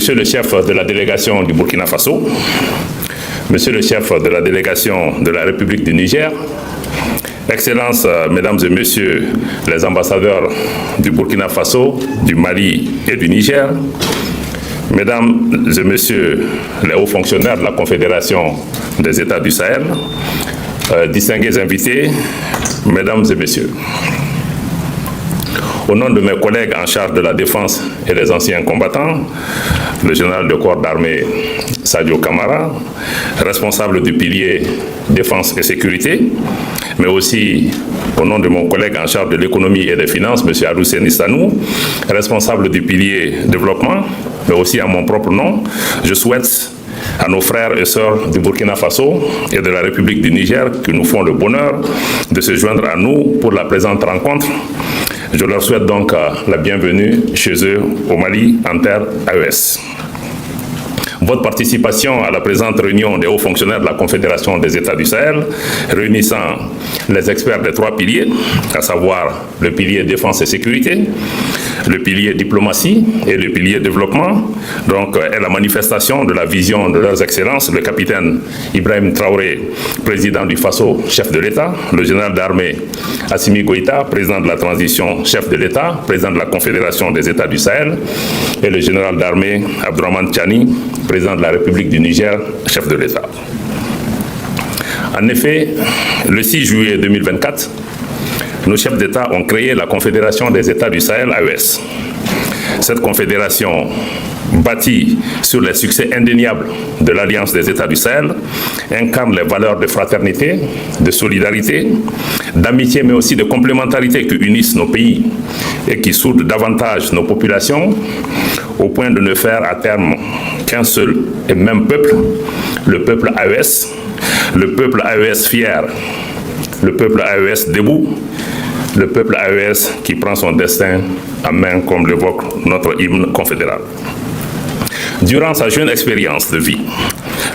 Monsieur le chef de la délégation du Burkina Faso, Monsieur le chef de la délégation de la République du Niger, Excellences, Mesdames et Messieurs les ambassadeurs du Burkina Faso, du Mali et du Niger, Mesdames et Messieurs les hauts fonctionnaires de la Confédération des États du Sahel, distingués invités, Mesdames et Messieurs. Au nom de mes collègues en charge de la défense et des anciens combattants, le général de corps d'armée Sadio Kamara, responsable du pilier défense et sécurité, mais aussi au nom de mon collègue en charge de l'économie et des finances, M. Alousseni Stanou, responsable du pilier développement, mais aussi à mon propre nom, je souhaite à nos frères et sœurs du Burkina Faso et de la République du Niger qui nous font le bonheur de se joindre à nous pour la présente rencontre. Je leur souhaite donc la bienvenue chez eux au Mali en terre AES. Votre participation à la présente réunion des hauts fonctionnaires de la Confédération des États du Sahel, réunissant les experts des trois piliers, à savoir le pilier défense et sécurité, le pilier diplomatie et le pilier développement, donc est la manifestation de la vision de leurs excellences, le capitaine Ibrahim Traoré, président du Faso, chef de l'État, le général d'armée Assimi Goïta, président de la transition, chef de l'État, président de la Confédération des États du Sahel, et le général d'armée Abdourahmane Tchani, président de la République du Niger, chef de l'État. En effet, le 6 juillet 2024, nos chefs d'État ont créé la Confédération des États du Sahel, AES. Cette confédération, bâtie sur les succès indéniables de l'Alliance des États du Sahel, incarne les valeurs de fraternité, de solidarité, d'amitié, mais aussi de complémentarité qui unissent nos pays et qui soudent davantage nos populations, au point de ne faire à terme qu'un seul et même peuple, le peuple AES, le peuple AES fier, le peuple AES debout, le peuple AES qui prend son destin en main, comme l'évoque notre hymne confédéral. Durant sa jeune expérience de vie,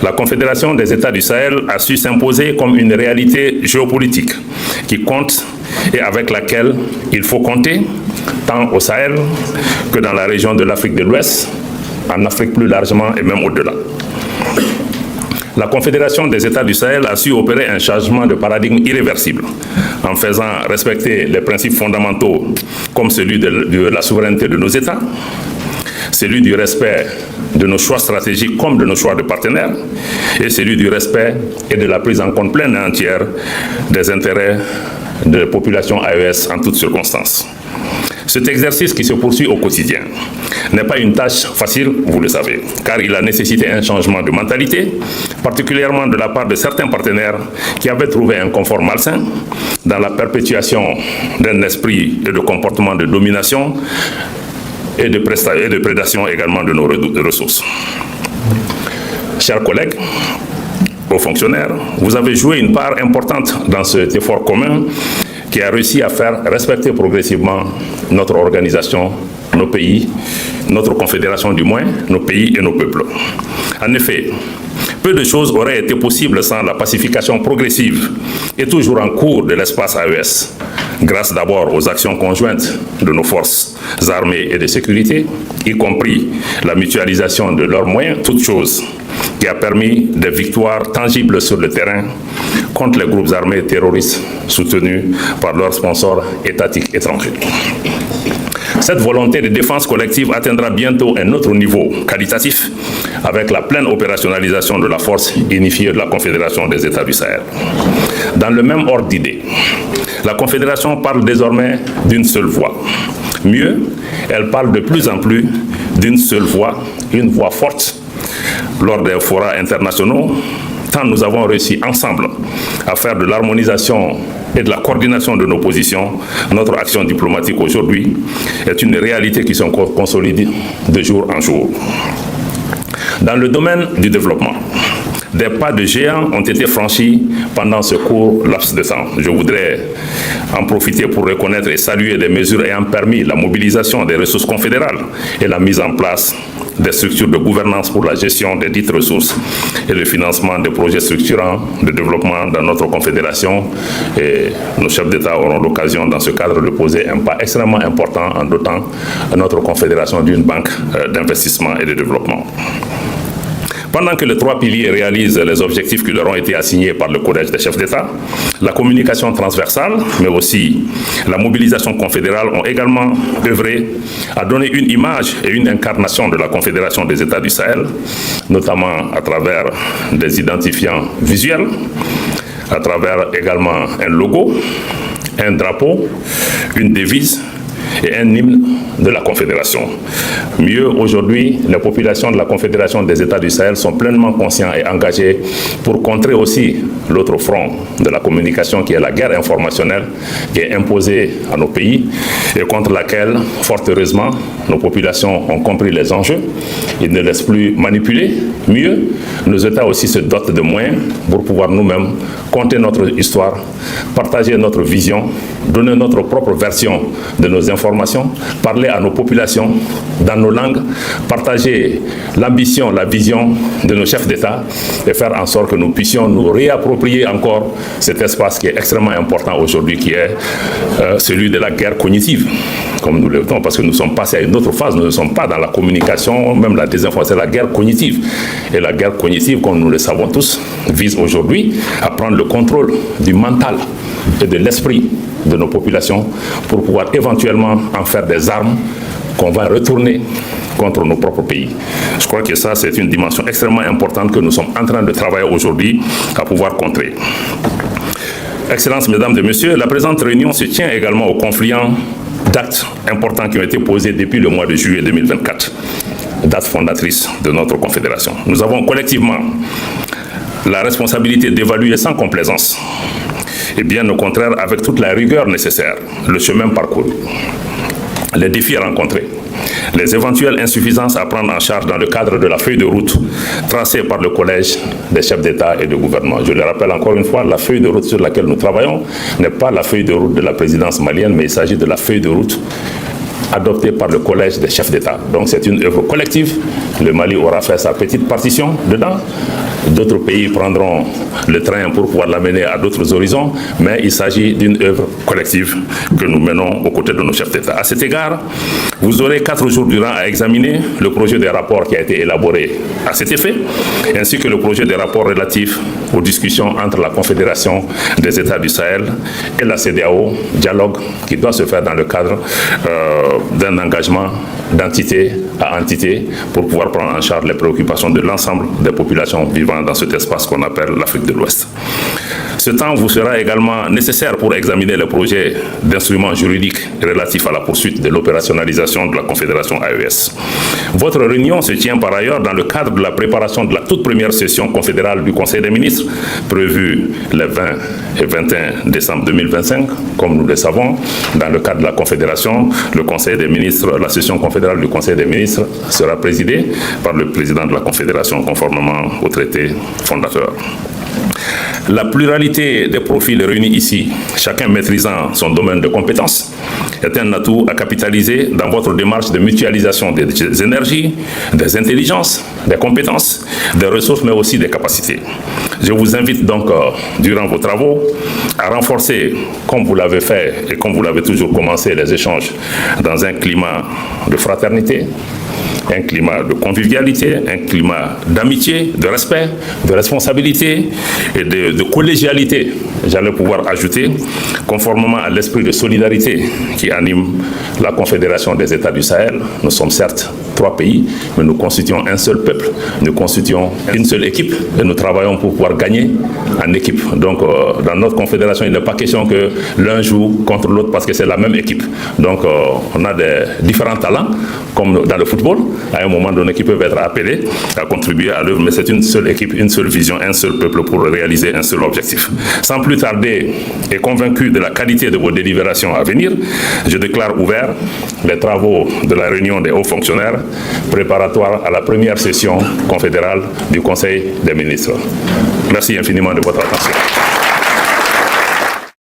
la Confédération des États du Sahel a su s'imposer comme une réalité géopolitique qui compte et avec laquelle il faut compter, tant au Sahel que dans la région de l'Afrique de l'Ouest, en Afrique plus largement et même au-delà. La Confédération des États du Sahel a su opérer un changement de paradigme irréversible en faisant respecter les principes fondamentaux comme celui de la souveraineté de nos États, celui du respect de nos choix stratégiques comme de nos choix de partenaires et celui du respect et de la prise en compte pleine et entière des intérêts de la population AES en toutes circonstances. Cet exercice qui se poursuit au quotidien n'est pas une tâche facile, vous le savez, car il a nécessité un changement de mentalité, particulièrement de la part de certains partenaires qui avaient trouvé un confort malsain dans la perpétuation d'un esprit et de comportement de domination et de prédation également de nos ressources. Chers collègues, aux fonctionnaires, vous avez joué une part importante dans cet effort commun qui a réussi à faire respecter progressivement notre organisation, nos pays, notre confédération du moins, nos pays et nos peuples. En effet, peu de choses auraient été possibles sans la pacification progressive et toujours en cours de l'espace AES, grâce d'abord aux actions conjointes de nos forces armées et de sécurité, y compris la mutualisation de leurs moyens, toutes choses qui a permis des victoires tangibles sur le terrain contre les groupes armés terroristes soutenus par leurs sponsors étatiques étrangers. Cette volonté de défense collective atteindra bientôt un autre niveau qualitatif avec la pleine opérationnalisation de la force unifiée de la Confédération des États du Sahel. Dans le même ordre d'idées, la Confédération parle désormais d'une seule voix. Mieux, elle parle de plus en plus d'une seule voix, une voix forte. Lors des forats internationaux, tant nous avons réussi ensemble à faire de l'harmonisation et de la coordination de nos positions, notre action diplomatique aujourd'hui est une réalité qui se consolide de jour en jour. Dans le domaine du développement, des pas de géant ont été franchis pendant ce court laps de temps. Je voudrais en profiter pour reconnaître et saluer les mesures ayant permis la mobilisation des ressources confédérales et la mise en place des structures de gouvernance pour la gestion des dites ressources et le financement des projets structurants de développement dans notre confédération. Et nos chefs d'État auront l'occasion dans ce cadre de poser un pas extrêmement important en dotant notre confédération d'une banque d'investissement et de développement. Pendant que les 3 piliers réalisent les objectifs qui leur ont été assignés par le Collège des chefs d'État, la communication transversale, mais aussi la mobilisation confédérale ont également œuvré à donner une image et une incarnation de la Confédération des États du Sahel, notamment à travers des identifiants visuels, à travers également un logo, un drapeau, une devise et un hymne de la Confédération. Mieux, aujourd'hui, les populations de la Confédération des États du Sahel sont pleinement conscients et engagés pour contrer aussi l'autre front de la communication qui est la guerre informationnelle qui est imposée à nos pays et contre laquelle, fort heureusement, nos populations ont compris les enjeux. Ils ne laissent plus manipuler. Mieux, nos États aussi se dotent de moyens pour pouvoir nous-mêmes conter notre histoire, partager notre vision, donner notre propre version de nos informations, parler à nos populations dans nos langues, partager l'ambition, la vision de nos chefs d'État et faire en sorte que nous puissions nous réapproprier encore cet espace qui est extrêmement important aujourd'hui, qui est celui de la guerre cognitive, comme nous le disons, parce que nous sommes passés à une autre phase, nous ne sommes pas dans la communication, même la désinformation, c'est la guerre cognitive. Et la guerre cognitive, comme nous le savons tous, vise aujourd'hui à prendre le contrôle du mental et de l'esprit de nos populations pour pouvoir éventuellement en faire des armes qu'on va retourner contre nos propres pays. Je crois que ça, c'est une dimension extrêmement importante que nous sommes en train de travailler aujourd'hui à pouvoir contrer. Excellences, Mesdames et Messieurs, la présente réunion se tient également au confluent d'actes importants qui ont été posés depuis le mois de juillet 2024, date fondatrice de notre confédération. Nous avons collectivement la responsabilité d'évaluer sans complaisance et bien au contraire avec toute la rigueur nécessaire le chemin parcouru, les défis rencontrés, les éventuelles insuffisances à prendre en charge dans le cadre de la feuille de route tracée par le Collège des chefs d'État et de gouvernement. Je le rappelle encore une fois, la feuille de route sur laquelle nous travaillons n'est pas la feuille de route de la présidence malienne, mais il s'agit de la feuille de route adoptée par le Collège des chefs d'État. Donc c'est une œuvre collective. Le Mali aura fait sa petite partition dedans. D'autres pays prendront le train pour pouvoir l'amener à d'autres horizons, mais il s'agit d'une œuvre collective que nous menons aux côtés de nos chefs d'État. À cet égard, vous aurez 4 jours durant à examiner le projet de rapport qui a été élaboré à cet effet, ainsi que le projet de rapport relatif aux discussions entre la Confédération des États du Sahel et la CEDEAO, dialogue qui doit se faire dans le cadre d'un engagement d'entité à entité pour pouvoir prendre en charge les préoccupations de l'ensemble des populations vivant dans cet espace qu'on appelle l'Afrique de l'Ouest. Ce temps vous sera également nécessaire pour examiner le projet d'instruments juridiques relatifs à la poursuite de l'opérationnalisation de la Confédération AES. Votre réunion se tient par ailleurs dans le cadre de la préparation de la toute première session confédérale du Conseil des ministres, prévue les 20 et 21 décembre 2025. Comme nous le savons, dans le cadre de la Confédération, le Conseil des ministres, la session confédérale du Conseil des ministres sera présidée par le président de la Confédération, conformément au traité fondateur. La pluralité des profils réunis ici, chacun maîtrisant son domaine de compétences, est un atout à capitaliser dans votre démarche de mutualisation des énergies, des intelligences, des compétences, des ressources, mais aussi des capacités. Je vous invite donc, durant vos travaux, à renforcer, comme vous l'avez fait et comme vous l'avez toujours commencé, les échanges dans un climat de fraternité, un climat de convivialité, un climat d'amitié, de respect, de responsabilité et de collégialité, j'allais pouvoir ajouter, conformément à l'esprit de solidarité qui anime la Confédération des États du Sahel. Nous sommes certes 3 pays, mais nous constituons un seul peuple, nous constituons une seule équipe et nous travaillons pour pouvoir gagner en équipe. Donc dans notre confédération, il n'est pas question que l'un joue contre l'autre parce que c'est la même équipe. Donc on a des différents talents, comme dans le football, à un moment donné qui peuvent être appelés à contribuer à l'œuvre, mais c'est une seule équipe, une seule vision, un seul peuple pour réaliser un seul objectif. Sans plus tarder et convaincu de la qualité de vos délibérations à venir, je déclare ouvert les travaux de la réunion des hauts fonctionnaires préparatoires à la première session confédérale du Conseil des ministres. Merci infiniment de votre attention.